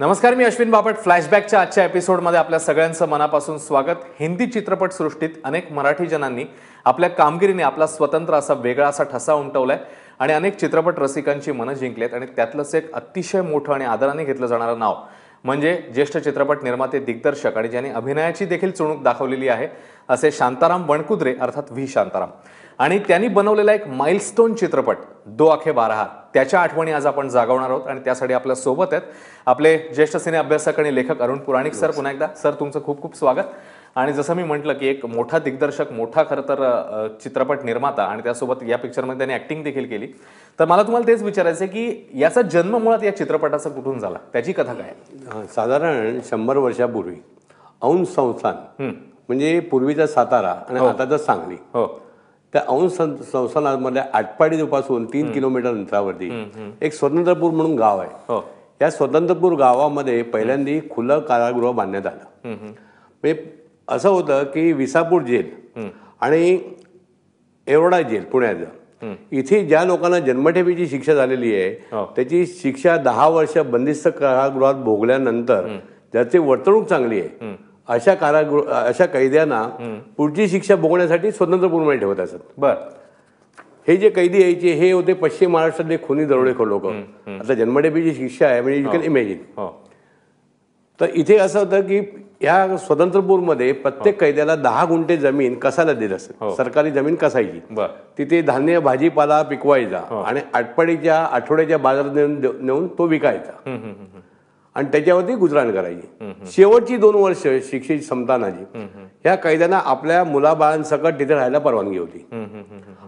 नमस्कार, मी अश्विन बापट. फ्लॅशबॅकच्या आजच्या एपिसोडमध्ये आपल्या सगळ्यांचं मनापासून स्वागत. हिंदी चित्रपटसृष्टीत अनेक मराठी जनांनी आपल्या कामगिरीने आपला स्वतंत्र असा वेगळा असा ठसा उमटवलाय आणि अनेक चित्रपट रसिकांची मनं जिंकलेत. आणि त्यातलंच एक अतिशय मोठं आणि आदराने घेतलं जाणारं नाव म्हणजे ज्येष्ठ चित्रपट निर्माते, दिग्दर्शक आणि ज्यांनी अभिनयाची देखील चुणूक दाखवलेली आहे असे शांताराम वणकुद्रे अर्थात व्ही शांताराम. आणि त्यांनी बनवलेला एक माइलस्टोन चित्रपट दो आंखें बारहा, त्याच्या आठवणी आज आपण जागवणार आहोत. आणि त्यासाठी आपल्या सोबत आहेत आपले ज्येष्ठ सिने अभ्यासक आणि लेखक अरुण पुराणिक सर. पुन्हा एकदा सर तुमचं खूप खूप स्वागत. आणि जसं मी म्हटलं की एक मोठा दिग्दर्शक, मोठा खरं तर चित्रपट निर्माता आणि त्यासोबत या पिक्चरमध्ये त्यांनी ॲक्टिंग देखील केली. तर मला तुम्हाला तेच विचारायचं आहे की याचा जन्म मुळात या चित्रपटाचा कुठून झाला, त्याची कथा काय? साधारण 100 वर्षापूर्वी औंध संस्थान म्हणजे पूर्वीचा सातारा आणि आताचा सांगली, त्या औंध संस्थानामध्ये आटपाडीपासून 3 किलोमीटर अंतरावरती एक स्वतंत्रपूर म्हणून गाव आहे. या स्वतंत्रपूर गावामध्ये पहिल्यांदा खुलं कारागृह बांधण्यात आलं. म्हणजे असं होतं की विसापूर जेल आणि एरोडा जेल पुण्याचं, इथे ज्या लोकांना जन्मठेपेची शिक्षा झालेली आहे त्याची शिक्षा 10 वर्ष बंदिस्त कारागृहात भोगल्यानंतर ज्याची वर्तणूक चांगली आहे अशा कैद्यांना पुढची शिक्षा भोगण्यासाठी स्वतंत्रपूरमध्ये ठेवत असत. बर, हे जे कैदी यायचे हे होते पश्चिम महाराष्ट्रातले खुनी दरोडेखोर लोक. आता जन्मठेपेची शिक्षा आहे म्हणजे यू कॅन इमॅजिन. तर इथे असं होतं की या स्वतंत्रपूरमध्ये प्रत्येक कैद्याला 10 गुंठे जमीन कसायला देत असत. सरकारी जमीन कसायची. तिथे धान्य भाजीपाला पिकवायचा आणि आटपाडीच्या आठवड्याच्या बाजारात नेऊन तो विकायचा आणि त्याच्यावरती गुजराण करायची. शेवटची 2 वर्ष शिक्षेची संपतानाची ह्या कैद्यांना आपल्या मुलाबाळांसकट तिथे राहायला परवानगी होती.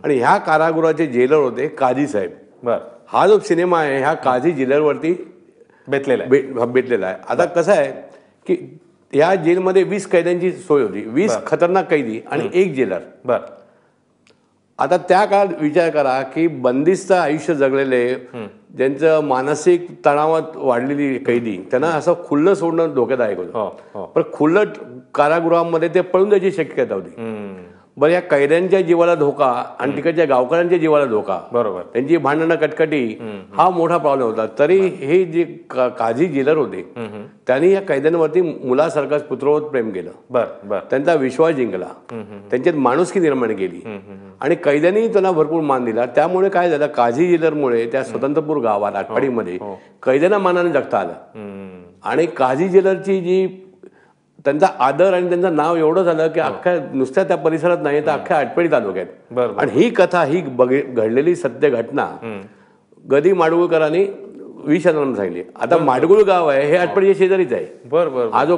आणि ह्या कारागृहाचे जेलर होते काझी साहेब. हा जो सिनेमा आहे ह्या काझी जेलरवरती बेतलेला आहे. आता कसं आहे की या जेलमध्ये 20 कैद्यांची सोय होती, 20 खतरनाक कैदी आणि 1 जेलर. आता त्या काळात विचार करा की बंदिस्त आयुष्य जगलेले, ज्यांचं मानसिक तणावात वाढलेली कैदी, त्यांना असं खुल्लं सोडणं धोक्यादायक होतं. पण खुल्लं कारागृहामध्ये ते पळून जायची शक्यता होती. बरं, या कैद्यांच्या जीवाला धोका आणि तिकडच्या गावकऱ्यांच्या जीवाला धोका, बरोबर, त्यांची भांडणं कटकटी, हा मोठा प्रॉब्लेम होता. तरी हे जे काझी जेलर होते त्यांनी या कैद्यांवरती मुलासारखाच पुत्रवत प्रेम केलं. त्यांचा विश्वास जिंकला, त्यांच्यात माणुसकी निर्माण केली आणि कैद्यांनी त्यांना भरपूर मान दिला. त्यामुळे काय झालं, काझी जेलरमुळे त्या स्वतंत्रपूर गावात आटपाडीमध्ये कैद्यांना मानाने जगता आलं. आणि काझी जेलरची जी त्यांचा आदर आणि त्यांचं नाव एवढं झालं की अख्ख्या नुसत्या त्या परिसरात नाही तर अख्ख्या आटपाडी तालुक्यात. आणि ही कथा, ही घडलेली सत्य घटना गदी माडगुळकरांनी व्ही शांताराम सांगितली. आता माडगुळ गाव आहे हे आटपाडीच्या शेजारीच आहे. हा जो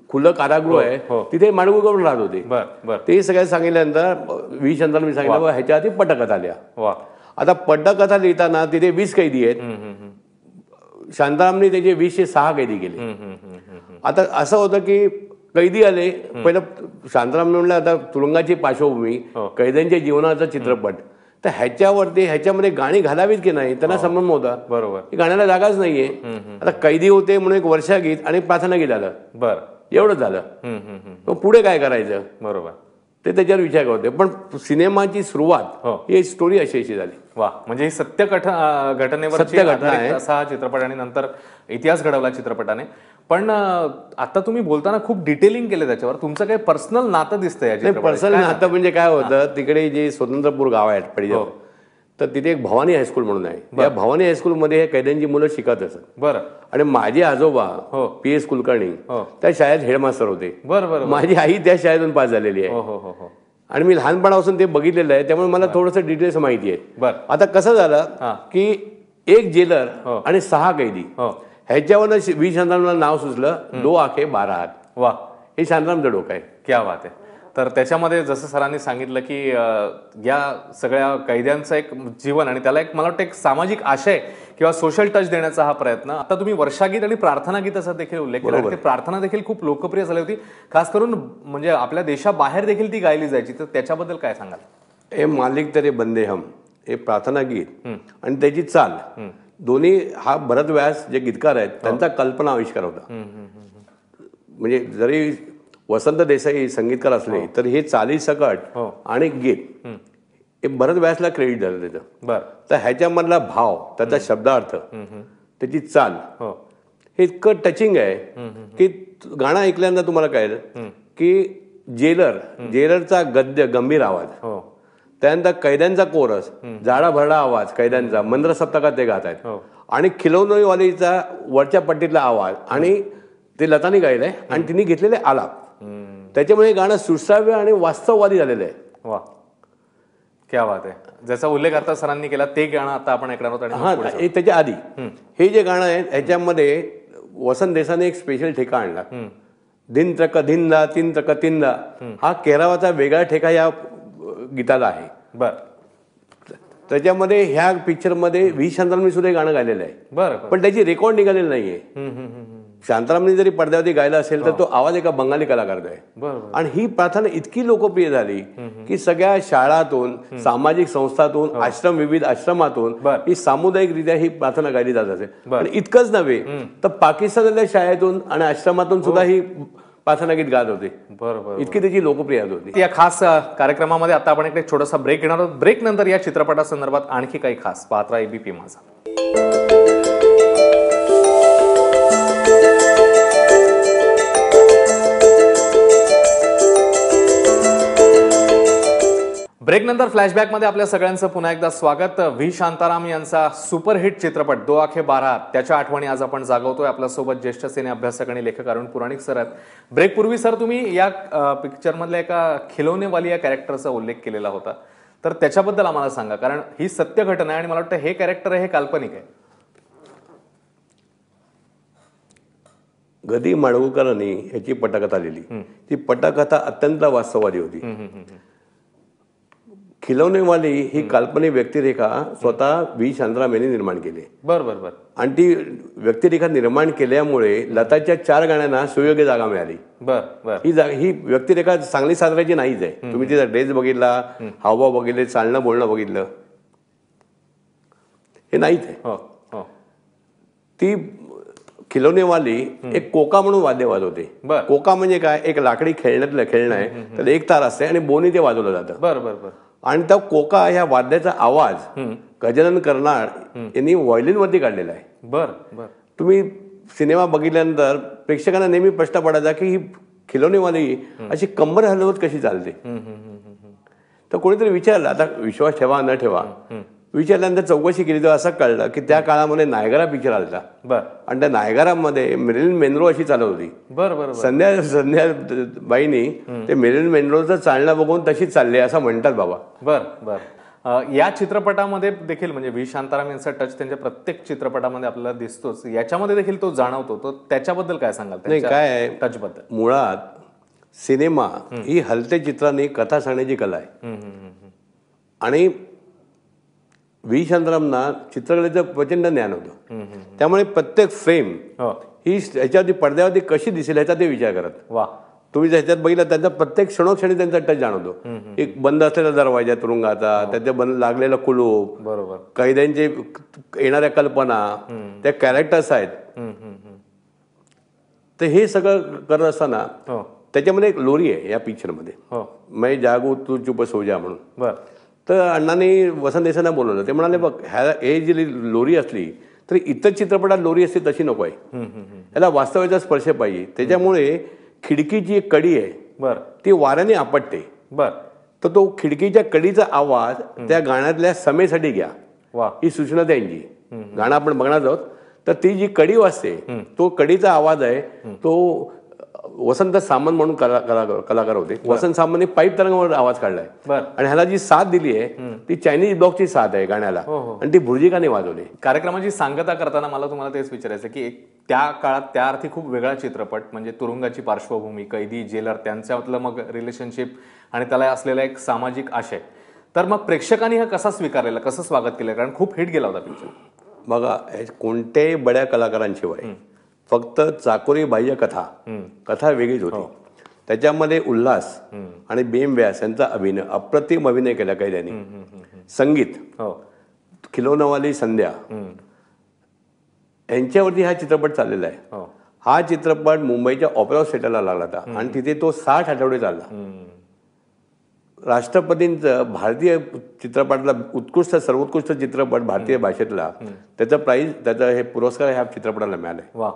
खुलं कारागृह आहे तिथे माडगुळकर राहत होते. ते सगळ्या सांगितल्यानंतर व्ही शांताराम सांगितलं ह्याच्या आधी पटकथा लिहा. आता पटकथा लिहिताना तिथे 20 कैदी आहेत. शांतारामने त्याचे 2006 कैदी केले. आता असं होतं की कैदी आले, पहिलं शांताराम म्हणलं आता तुरुंगाची पार्श्वभूमी, कैद्यांच्या जीवनाचा चित्रपट, तर ह्याच्यामध्ये गाणी घालावीत की नाही त्यांना संभ्रम होता. बरोबर, गाण्याला जागाच नाहीये. आता कैदी होते म्हणून एक वर्षागीत आणि प्रार्थना गीत आलं. एवढंच झालं. मग पुढे काय करायचं? बरोबर, ते त्याच्यावर विचार करते. पण सिनेमाची सुरुवात ही स्टोरी अशी झाली. वा, म्हणजे ही सत्य घटनेवर असा हा चित्रपट आणि नंतर इतिहास घडवला चित्रपटाने. पण आता तुम्ही बोलताना खूप डिटेलिंग केलं त्याच्यावर. तुमचं काही पर्सनल नातं दिसतंय? पर्सनल नातं म्हणजे काय होतं, तिकडे जे स्वतंत्रपूर गाव आहे आटपाडीचं, तर तिथे एक भवानी हायस्कूल म्हणून आहे. या भवानी हायस्कूलमध्ये हे कैद्यांची मुलं शिकत असत. बरं. आणि माझे आजोबा PS कुलकर्णी त्या शाळेत हेडमास्टर होते. बरं. माझी आई त्या शाळेतून पास झालेली आहे आणि मी लहानपणापासून ते बघितलेलं आहे, त्यामुळे मला थोडंसं डिटेल्स माहिती आहे. आता कसं झालं की 1 जेलर आणि 6 कैदी ह्याच्यावर व्ही शांतारामला नाव सुचलं दो आंखें बारहा. वा, हे शांतारामचं डोकं आहे. क्या बात आहे. तर त्याच्यामध्ये जसं सरांनी सांगितलं की या सगळ्या कैद्यांचं एक जीवन आणि त्याला एक मला वाटतं एक सामाजिक आशय किंवा सोशल टच देण्याचा हा प्रयत्न. आता तुम्ही वर्षागीत आणि प्रार्थना गीताचा देखील उल्लेख केला. ते प्रार्थना देखील खूप लोकप्रिय झाली होती, खास करून म्हणजे आपल्या देशाबाहेर देखील ती गायली जायची. तर त्याच्याबद्दल काय सांगाल? हे मालिक तेरे बंदे हम, हे प्रार्थना गीत आणि त्याची चाल दोन्ही, हा भरत व्यास जे गीतकार आहेत त्यांचा कल्पना आविष्कार होता. म्हणजे जरी वसंत देसाई संगीतकार असले तर हे चाली सकट आणि गीत हे भरत व्यासला क्रेडिट झालं त्याचं. तर ह्याच्यामधला भाव, त्याचा शब्दार्थ, त्याची चाल हे इतकं टचिंग आहे की गाणं ऐकल्यानंतर तुम्हाला कळेल की जेलरचा गद्य गंभीर आवाज, त्यानंतर कैद्यांचा कोरस, जाडा भरडा आवाज कैद्यांचा, मंद्र सप्तकात ते गात आहेत, आणि खिलौनवालीचा वरच्या पट्टीतला आवाज, आणि ते लतानी गायलंय आणि तिने घेतलेले आलाप, त्याच्यामुळे हे गाणं सुश्राव्य आणि वास्तववादी झालेलं आहे. वा, क्या बात आहे. ज्याचा उल्लेख आता सरांनी केला ते गाणं आता आपण ऐकणार आहोत. हा, त्याच्या आधी हे जे गाणं आहे ह्याच्यामध्ये वसंत देसाईने एक स्पेशल ठेका आणला. दिन त्रक धिंदा तीन त्रक तिंदा हा केरावाचा वेगळा ठेका या गीताला आहे. बर. त्याच्यामध्ये ह्या पिक्चरमध्ये व्ही शांतारामने सुद्धा गाणं गायलेलं आहे. बरं. पण त्याची रेकॉर्ड निघालेली नाहीये. शांतारामने जरी पडद्यावरती गायला असेल तर तो आवाज एका बंगाली कलाकाराचा आहे. आणि ही प्रार्थना इतकी लोकप्रिय झाली की सगळ्या शाळातून, सामाजिक संस्थातून, विविध आश्रमातून ही सामुदायिकरित्या ही प्रार्थना गायली जात असे. आणि इतकंच नव्हे तर पाकिस्तानातल्या शाळेतून आणि आश्रमातून सुद्धा ही प्रार्थना गीत गात होते. बरोबर. इतकी त्याची लोकप्रियता होती. या खास कार्यक्रमामध्ये आता आपण एक छोटासा ब्रेक घेणार आहोत. ब्रेक नंतर या चित्रपटासंदर्भात आणखी काही खास पाहत राहा एबीपी माझा. ब्रेक नंतर फ्लॅशबॅकमध्ये आपल्या सगळ्यांचं पुन्हा एकदा स्वागत. व्ही शांताराम यांचा सुपरहिट चित्रपट 2 आंखें 12 त्याच्या आठवणी आज आपण जागवतोय. आपल्यासोबत ज्येष्ठ सिने अभ्यासक आणि लेखक अरुण पुराणिक सर आहेत. ब्रेकपूर्वी सर तुम्ही या पिक्चरमधल्या एका खिलौनेवाली या कॅरेक्टरचा उल्लेख केलेला होता, तर त्याच्याबद्दल आम्हाला सांगा, कारण ही सत्य घटना आहे आणि मला वाटतं हे कॅरेक्टर आहे हे काल्पनिक आहे. गदी माडगूळकरांनी याची पटकथा लिहिली. ती पटकथा अत्यंत वास्तववादी होती. खिलौनेवाली ही काल्पनिक व्यक्तिरेखा स्वतः व्ही शांताराम यांनी निर्माण केली. बरोबर. आणि ती व्यक्तिरेखा निर्माण केल्यामुळे लताच्या 4 गाण्यांना सुयोग्य जागा मिळाली. ही व्यक्तिरेखा चांगली साजरायची नाहीच आहे. तुम्ही तिचा ड्रेस बघितला, हावभाव बघितले, चालणं बोलणं बघितलं, हे नाहीच आहे. ती खिलौनेवाली एक कोका म्हणून वाद्य वाजवते. कोका म्हणजे काय, एक लाकडी खेळणं आहे, त्याला एक तार असते आणि बोनी ते वाजवलं जातं. बरोबर. आणि त्या कोका ह्या वाद्याचा आवाज गजानन कर्नाड यांनी व्हायोलिन वरती काढलेला आहे. बर. तुम्ही सिनेमा बघितल्यानंतर प्रेक्षकांना नेहमी प्रश्न पडायचा की ही खिलौनेवाली अशी कंबर हलवत कशी चालते. तर कोणीतरी विचारलं, आता विश्वास ठेवा न ठेवा, विचारल्यानंतर चौकशी केली तर असं कळलं की त्या काळामध्ये नायगरा पिक्चर आला. आणि त्या नायगरामध्ये मेरिलिन मेनरो अशी चालत होती. बरोबर. संध्या बाईनी ते मेरिलिन मेनरोचं चालणं बघून तशीच चालली असं म्हणतात बाबा. बर. या चित्रपटामध्ये देखील म्हणजे व्ही शांताराम यांचा टच त्यांच्या प्रत्येक चित्रपटामध्ये आपल्याला दिसतोच, याच्यामध्ये देखील तो जाणवतो. तो त्याच्याबद्दल काय सांगाल? नाही, काय आहे टच बद्दल, मुळात सिनेमा ही हलते चित्राने कथा सांगण्याची कला आहे. आणि व्ही शांतारामना चित्रकलेचं प्रचंड ज्ञान होतं. त्यामुळे प्रत्येक फ्रेम ही ह्याच्यावरती पडद्यावरती कशी दिसेल ह्याचा ते विचार करत. वा. तुम्ही ह्याच्यात बघितलं त्यांचा प्रत्येक क्षणोक्षणी त्यांचा टच जाणवतो. एक बंद असलेला दरवाजा तुरुंगाचा, त्याच्या बंद लागलेला कुलूप, बरोबर, कैद्यांचे येणाऱ्या कल्पना, त्या कॅरेक्टर्स आहेत. तर हे सगळं करत असताना त्याच्यामध्ये एक लोरी आहे या पिक्चरमध्ये, मै जागू तू चुप सो जा म्हणून. तर अण्णांनी वसंत देसाईंना बोलवलं. ते म्हणाले, बघ हे जी लोरी असली तरी इतर चित्रपटात लोरी असते तशी नको आहे, याला वास्तवाचा स्पर्श पाहिजे. त्याच्यामुळे खिडकीची एक कडी आहे ती वाऱ्याने आपटते. तर तो खिडकीच्या कडीचा आवाज त्या गाण्यातल्या समेसाठी घ्या, ही सूचना त्यांची. गाणं आपण बघणार आहोत. तर ती जी कडी वाजते तो कडीचा आवाज आहे, तो वसंत सामंत म्हणून कलाकार होते. वसंत सामंतने पाईप तरंगावर आवाज काढलाय. आणि ह्याला जी साथ दिली आहे ती चायनीज ब्लॉकची साथ आहे गाण्याला, आणि ती भुर्जिकाने वाजवली. कार्यक्रमाची सांगता करताना मला तुम्हाला तेच विचारायचं की त्या काळात त्या अर्थी खूप वेगळा चित्रपट, म्हणजे तुरुंगाची पार्श्वभूमी, कैदी, जेलर, त्यांच्यातलं मग रिलेशनशिप आणि त्याला असलेला एक सामाजिक आशय. तर मग प्रेक्षकांनी हा कसा स्वीकारलेला, कसं स्वागत केलं? कारण खूप हिट गेला होता पिक्चर. बघा, कोणत्याही बड्या कलाकारांशिवाय फक्त चाकोरी बाह्य कथा वेगळीच होती. त्याच्यामध्ये उल्हास आणि बेम व्यास यांचा अभिनय, अप्रतिम अभिनय केला कैद्यांनी. संगीत खिलौनवाली संध्या यांच्यावरती हा चित्रपट चाललेला आहे. हा चित्रपट मुंबईच्या ऑपेरा थिएटरला लागला होता आणि तिथे तो 60 आठवडे चालला. राष्ट्रपतींचं भारतीय चित्रपटाला सर्वोत्कृष्ट चित्रपट भारतीय भाषेतला त्याचा प्राइज, त्याचा हे पुरस्कार ह्या चित्रपटाला मिळालाय.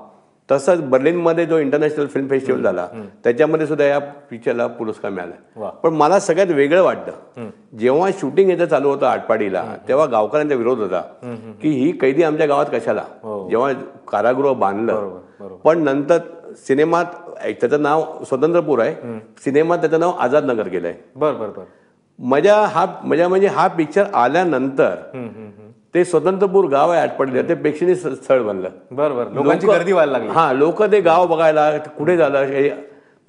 तसंच बर्लिनमध्ये जो इंटरनॅशनल फिल्म फेस्टिवल झाला त्याच्यामध्ये सुद्धा या पिक्चरला पुरस्कार मिळाला. पण मला सगळ्यात वेगळं वाटतं जेव्हा शूटिंग याचं चालू होतं आटपाडीला, तेव्हा गावकऱ्यांचा विरोध होता की ही कैदी आमच्या गावात कशाला, जेव्हा कारागृह बांधलं. पण नंतर सिनेमात त्याचं नाव स्वतंत्रपूर आहे, सिनेमात त्याचं नाव आझाद नगर केलंय. मजा म्हणजे हा पिक्चर आल्यानंतर ते स्वतंत्रपूर गाव आहे आटपाडीला, ते प्रेक्षणीय स्थळ बनलं. बरोबर, लोकांची गर्दी व्हायला लागली. हा, लोक ते गाव बघायला कुठे झालं,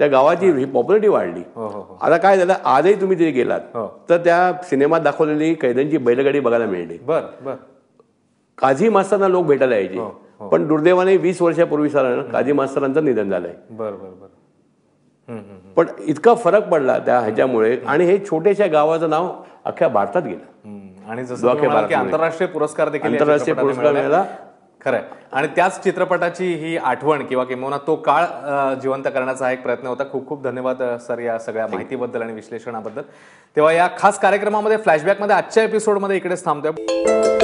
त्या गावाची पॉप्युलरिटी वाढली. आता काय झालं, आजही तुम्ही तिथे गेलात तर त्या सिनेमात दाखवलेली कैद्यांची बैलगाडी बघायला मिळते. काझी मास्तरांना लोक भेटायला यायचे. पण दुर्दैवाने 20 वर्षापूर्वी काझी मास्तरांचं निधन झालंय. पण इतका फरक पडला त्या ह्याच्यामुळे, आणि हे छोट्याशा गावाचं नाव अख्ख्या भारतात गेलं. आणि जसं आंतरराष्ट्रीय पुरस्कार देखील मिळाला. खरंय. आणि त्याच चित्रपटाची ही आठवण किंवा किंवा तो काळ जिवंत करण्याचा हा एक प्रयत्न होता. खूप खूप धन्यवाद सर या सगळ्या माहितीबद्दल आणि विश्लेषणाबद्दल. तेव्हा या खास कार्यक्रमामध्ये फ्लॅशबॅकमध्ये आजच्या एपिसोडमध्ये इकडेच थांबतोय.